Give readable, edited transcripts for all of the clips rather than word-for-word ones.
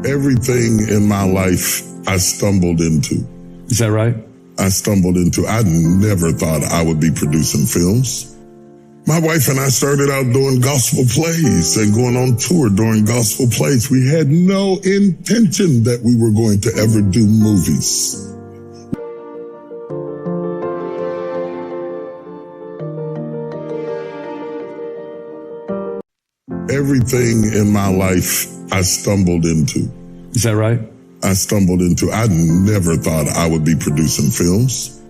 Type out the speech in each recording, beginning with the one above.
Everything in my life I stumbled into. Is that right? I stumbled into. I never thought I would be producing films. My wife and I started out doing gospel plays and going on tour during gospel plays. We had no intention that we were going to ever do movies. Everything in my life I stumbled into. Is that right? I stumbled into. I never thought I would be producing films.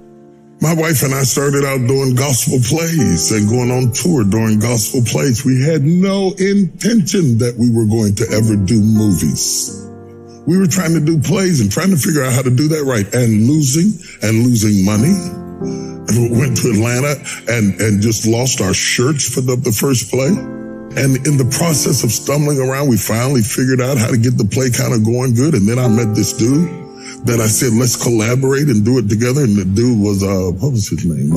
My wife and I started out doing gospel plays and going on tour during gospel plays. We had no intention that we were going to ever do movies. We were trying to do plays and trying to figure out how to do that right, and losing money. And we went to Atlanta and just lost our shirts for the first play. And in the process of stumbling around, we finally figured out how to get the play kind of going good. And then I met this dude that I said, let's collaborate and do it together. And the dude was, what was his name?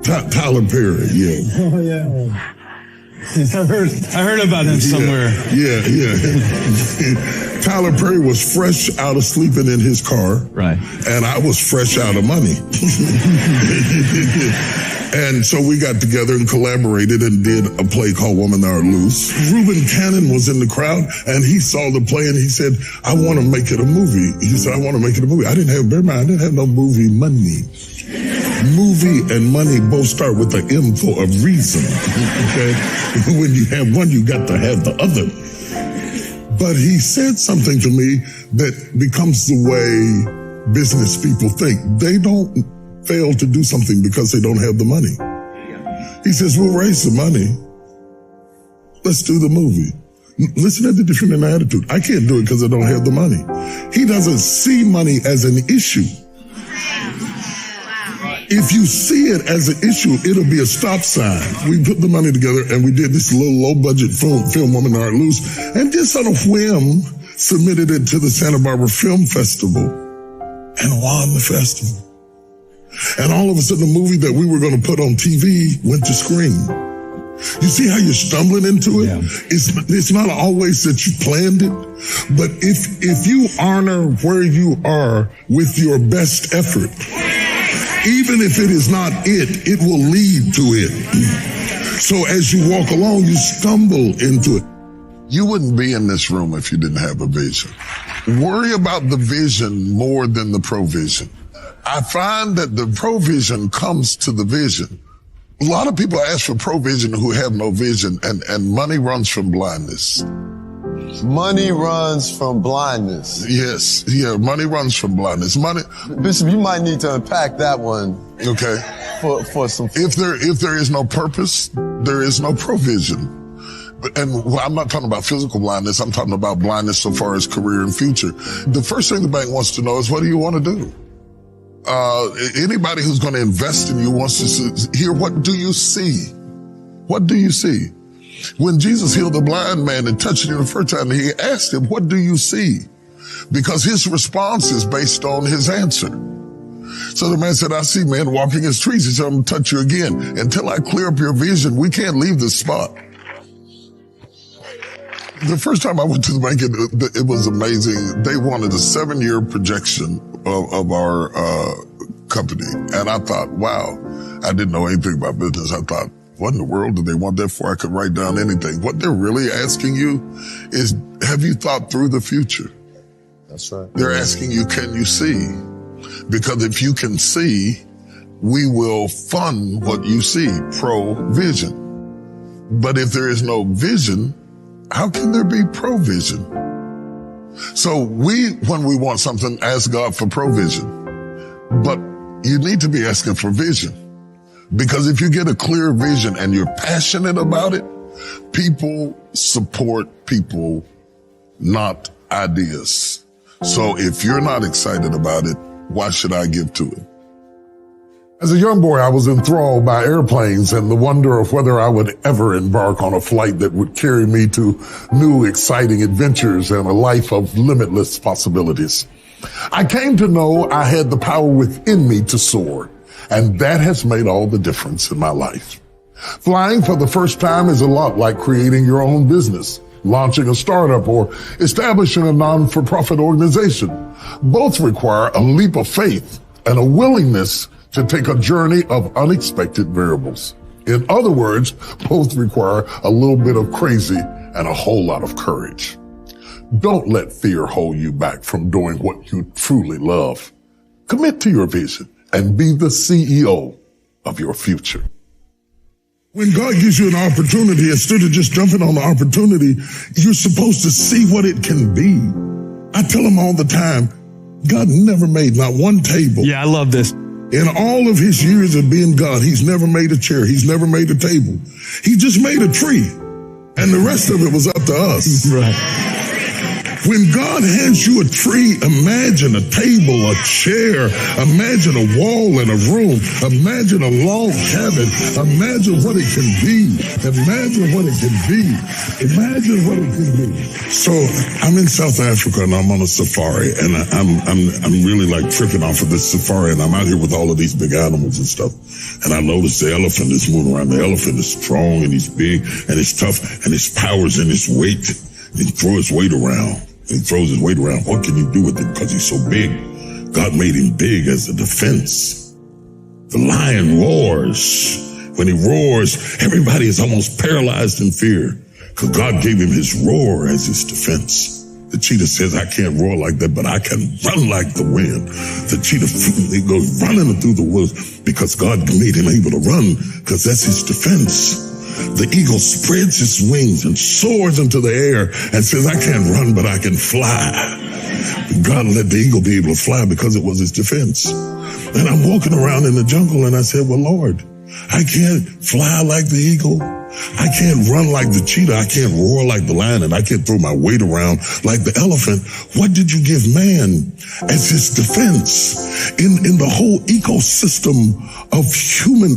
Tyler Perry, yeah. Oh, yeah. I heard about him somewhere. Yeah. Tyler Perry was fresh out of sleeping in his car. Right. And I was fresh out of money. And so we got together and collaborated and did a play called Women Are Loose. Reuben Cannon was in the crowd, and he saw the play and he said, I want to make it a movie. He said, I want to make it a movie. I didn't have no movie money. Movie and money both start with an M for a reason. Okay? When you have one, you got to have the other. But he said something to me that becomes the way business people think. They don't fail to do something because they don't have the money. He says, we'll raise the money. Let's do the movie. Listen to the difference in attitude. I can't do it because I don't have the money. He doesn't see money as an issue. If you see it as an issue, it'll be a stop sign. We put the money together and we did this little low-budget film, Women Are Loose, and just on a whim, submitted it to the Santa Barbara Film Festival and won the festival. And all of a sudden, the movie that we were going to put on TV went to screen. You see how you're stumbling into it? Yeah. It's not always that you planned it, but if you honor where you are with your best effort, even if it is not it will lead to it. So as you walk along, you stumble into it. You wouldn't be in this room if you didn't have a vision. Worry about the vision more than the provision. I find that the provision comes to the vision. A lot of people ask for provision who have no vision, and money runs from blindness. Money runs from blindness. Yes, yeah, money runs from blindness. Money. Bishop, you might need to unpack that one. Okay. For some. If there is no purpose, there is no provision. And I'm not talking about physical blindness. I'm talking about blindness so far as career and future. The first thing the bank wants to know is, what do you want to do? Anybody who's going to invest in you wants to hear, what do you see? What do you see? When Jesus healed the blind man and touched him the first time, he asked him, what do you see? Because his response is based on his answer. So the man said, I see men walking as trees. He said, I'm going to touch you again. Until I clear up your vision, we can't leave this spot. The first time I went to the bank, it was amazing. They wanted a 7-year projection of our company. And I thought, wow, I didn't know anything about business. I thought, what in the world do they want that for? I could write down anything. What they're really asking you is, have you thought through the future? That's right. They're asking you, can you see? Because if you can see, we will fund what you see, provision. But if there is no vision, how can there be provision? So when we want something, ask God for provision. But you need to be asking for vision. Because if you get a clear vision and you're passionate about it, people support people, not ideas. So if you're not excited about it, why should I give to it? As a young boy, I was enthralled by airplanes and the wonder of whether I would ever embark on a flight that would carry me to new, exciting adventures and a life of limitless possibilities. I came to know I had the power within me to soar, and that has made all the difference in my life. Flying for the first time is a lot like creating your own business. launching a startup, or establishing a non-for-profit organization. Both require a leap of faith and a willingness to take a journey of unexpected variables. In other words, both require a little bit of crazy and a whole lot of courage. Don't let fear hold you back from doing what you truly love. Commit to your vision and be the CEO of your future. When God gives you an opportunity, instead of just jumping on the opportunity, you're supposed to see what it can be. I tell them all the time, God never made not one table. Yeah, I love this. In all of his years of being God, he's never made a chair. He's never made a table. He just made a tree. And the rest of it was up to us. Right. When God hands you a tree, imagine a table, a chair, imagine a wall in a room, imagine a log cabin, imagine what it can be, imagine what it can be, imagine what it can be. So I'm in South Africa and I'm on a safari, and I'm really like tripping off of this safari, and I'm out here with all of these big animals and stuff. And I notice the elephant is moving around. The elephant is strong and he's big and he's tough and his power's in his weight. He throws his weight around. He throws his weight around. What can you do with it? Because he's so big. God made him big as a defense. The lion roars. When he roars, everybody is almost paralyzed in fear because God gave him his roar as his defense. The cheetah says, I can't roar like that, but I can run like the wind. The cheetah, he goes running through the woods because God made him able to run because that's his defense. The eagle spreads its wings and soars into the air and says, I can't run, but I can fly. God let the eagle be able to fly because it was his defense. And I'm walking around in the jungle and I said, well, Lord, I can't fly like the eagle. I can't run like the cheetah. I can't roar like the lion, and I can't throw my weight around like the elephant. What did you give man as his defense in the whole ecosystem of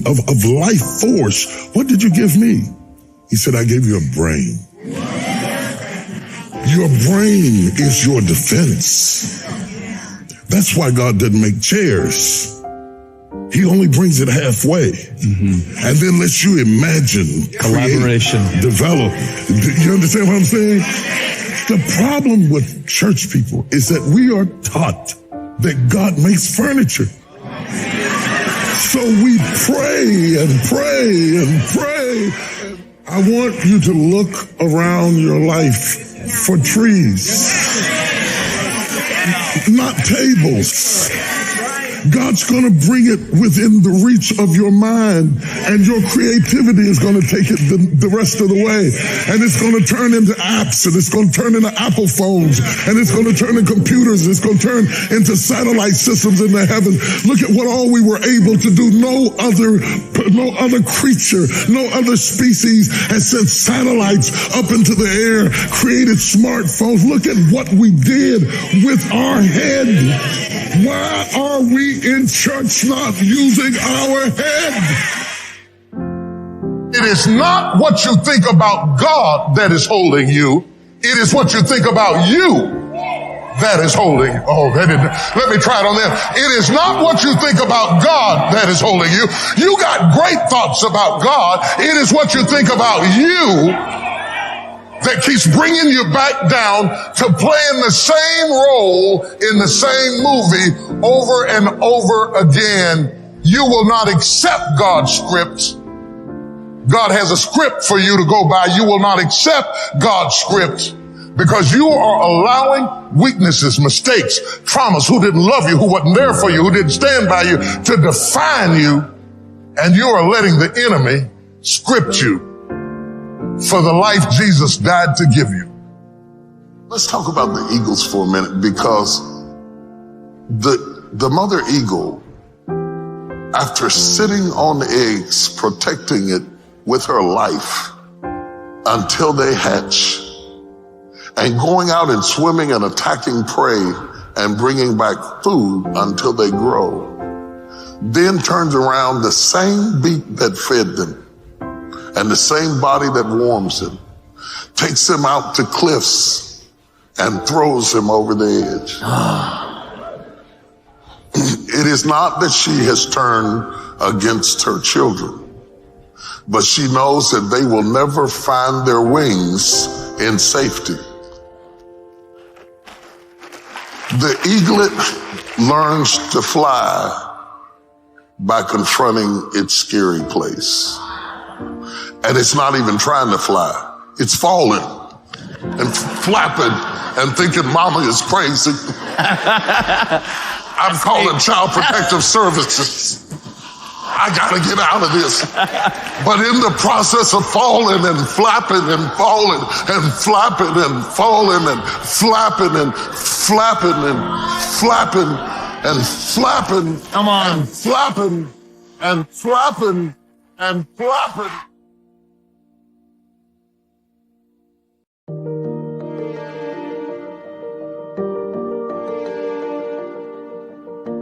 of life force? What did you give me? He said, I gave you a brain. Your brain is your defense. That's why God didn't make chairs. He only brings it halfway, and then lets you imagine, collaboration, create, develop. You understand what I'm saying? The problem with church people is that we are taught that God makes furniture. So we pray and pray and pray. I want you to look around your life for trees, not tables. God's going to bring it within the reach of your mind, and your creativity is going to take it the rest of the way. And it's going to turn into apps, and it's going to turn into Apple phones, and it's going to turn into computers, and it's going to turn into satellite systems in the heaven. Look at what all we were able to do. No other creature, no other species has sent satellites up into the air, created smartphones. Look at what we did with our head. Why are we in church not using our head? It is not what you think about God that is holding you. It is what you think about you that is holding. Let me try it on that. It is not what you think about God that is holding you. You got great thoughts about God. It is what you think about you that keeps bringing you back down to playing the same role in the same movie over and over again. You will not accept God's script. God has a script for you to go by. You will not accept God's script because you are allowing weaknesses, mistakes, traumas, who didn't love you, who wasn't there for you, who didn't stand by you, to define you, and you are letting the enemy script you for the life Jesus died to give you. Let's talk about the eagles for a minute, because the mother eagle, after sitting on the eggs, protecting it with her life until they hatch, and going out and swimming and attacking prey and bringing back food until they grow, then turns around, the same beak that fed them and the same body that warms them, takes them out to cliffs and throws them over the edge. It is not that she has turned against her children, but she knows that they will never find their wings in safety. The eaglet learns to fly by confronting its scary place. And it's not even trying to fly. It's falling and flapping and thinking mama is crazy. I'm calling Child Protective Services. I gotta get out of this. But in the process of falling and flapping and falling and flapping and falling and flapping and flapping and flapping and flapping, come on, and flapping and flapping and flapping.